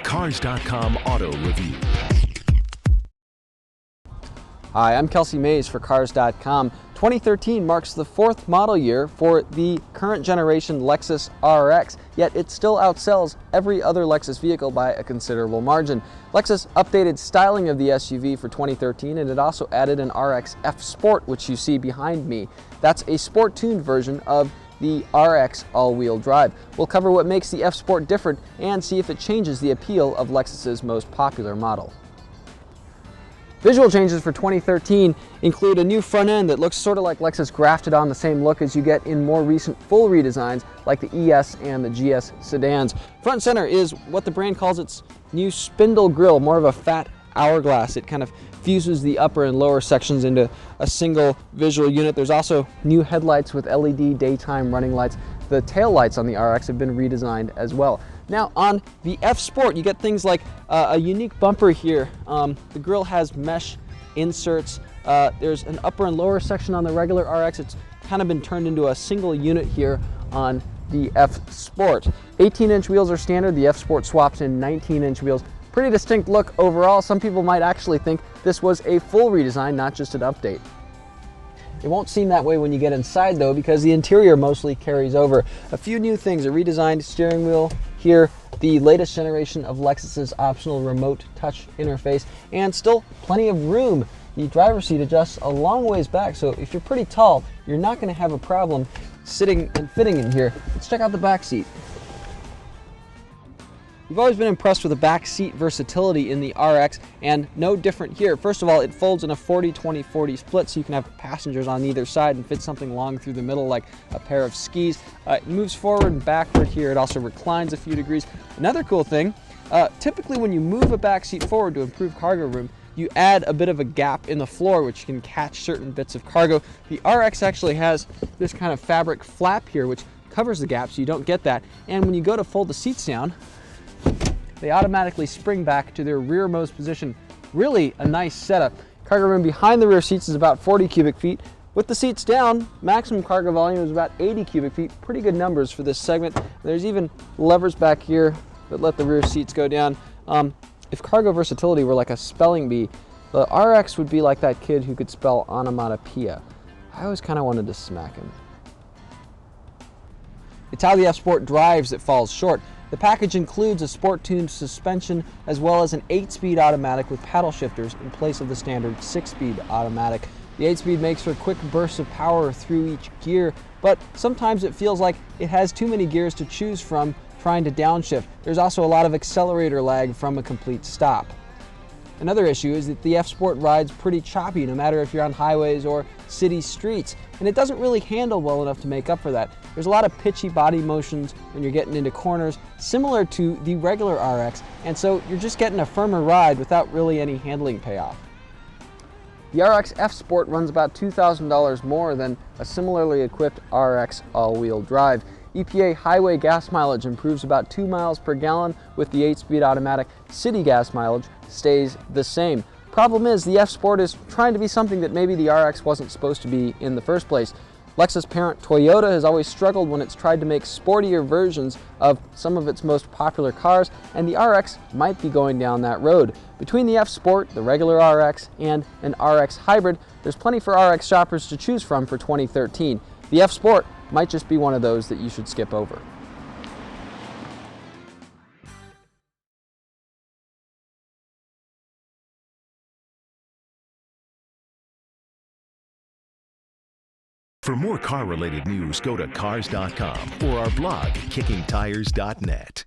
Cars.com Auto Review. Hi, I'm Kelsey Mays for Cars.com. 2013 marks the fourth model year for the current generation Lexus RX, yet it still outsells every other Lexus vehicle by a considerable margin. Lexus updated styling of the SUV for 2013, and it also added an RX F Sport, which you see behind me. That's a sport-tuned version of the RX all-wheel drive. We'll cover what makes the F Sport different and see if it changes the appeal of Lexus's most popular model. Visual changes for 2013 include a new front end that looks sort of like Lexus grafted on the same look as you get in more recent full redesigns like the ES and the GS sedans. Front center is what the brand calls its new spindle grille, more of a fat hourglass. It kind of fuses the upper and lower sections into a single visual unit. There's also new headlights with LED daytime running lights. The tail lights on the RX have been redesigned as well. Now on the F Sport, you get things like a unique bumper here. The grille has mesh inserts. There's an upper and lower section on the regular RX. It's kind of been turned into a single unit here on the F Sport. 18-inch wheels are standard. The F Sport swaps in 19-inch wheels. Pretty distinct look overall. Some people might actually think this was a full redesign, not just an update. It won't seem that way when you get inside though, because the interior mostly carries over. A few new things: a redesigned steering wheel here, the latest generation of Lexus's optional remote touch interface, and still plenty of room. The driver's seat adjusts a long ways back, so if you're pretty tall, you're not going to have a problem sitting and fitting in here. Let's check out the back seat. We've always been impressed with the back seat versatility in the RX, and no different here. First of all, it folds in a 40-20-40 split, so you can have passengers on either side and fit something long through the middle like a pair of skis. It moves forward and backward here. It also reclines a few degrees. Another cool thing, typically when you move a back seat forward to improve cargo room, you add a bit of a gap in the floor which can catch certain bits of cargo. The RX actually has this kind of fabric flap here which covers the gap so you don't get that. And when you go to fold the seats down, they automatically spring back to their rearmost position. Really a nice setup. Cargo room behind the rear seats is about 40 cubic feet. With the seats down, maximum cargo volume is about 80 cubic feet. Pretty good numbers for this segment. There's even levers back here that let the rear seats go down. If cargo versatility were like a spelling bee, the RX would be like that kid who could spell onomatopoeia. I always kind of wanted to smack him. It's how the F Sport drives that falls short. The package includes a sport-tuned suspension as well as an 8-speed automatic with paddle shifters in place of the standard 6-speed automatic. The 8-speed makes for quick bursts of power through each gear, but sometimes it feels like it has too many gears to choose from trying to downshift. There's also a lot of accelerator lag from a complete stop. Another issue is that the F Sport rides pretty choppy no matter if you're on highways or city streets, and it doesn't really handle well enough to make up for that. There's a lot of pitchy body motions when you're getting into corners, similar to the regular RX, and so you're just getting a firmer ride without really any handling payoff. The RX F Sport runs about $2,000 more than a similarly equipped RX all-wheel drive. EPA highway gas mileage improves about 2 miles per gallon with the 8-speed automatic. City gas mileage stays the same. Problem is, the F Sport is trying to be something that maybe the RX wasn't supposed to be in the first place. Lexus parent Toyota has always struggled when it's tried to make sportier versions of some of its most popular cars, and the RX might be going down that road. Between the F Sport, the regular RX, and an RX hybrid, there's plenty for RX shoppers to choose from for 2013. The F Sport might just be one of those that you should skip over. For more car-related news, go to Cars.com or our blog, kickingtires.net.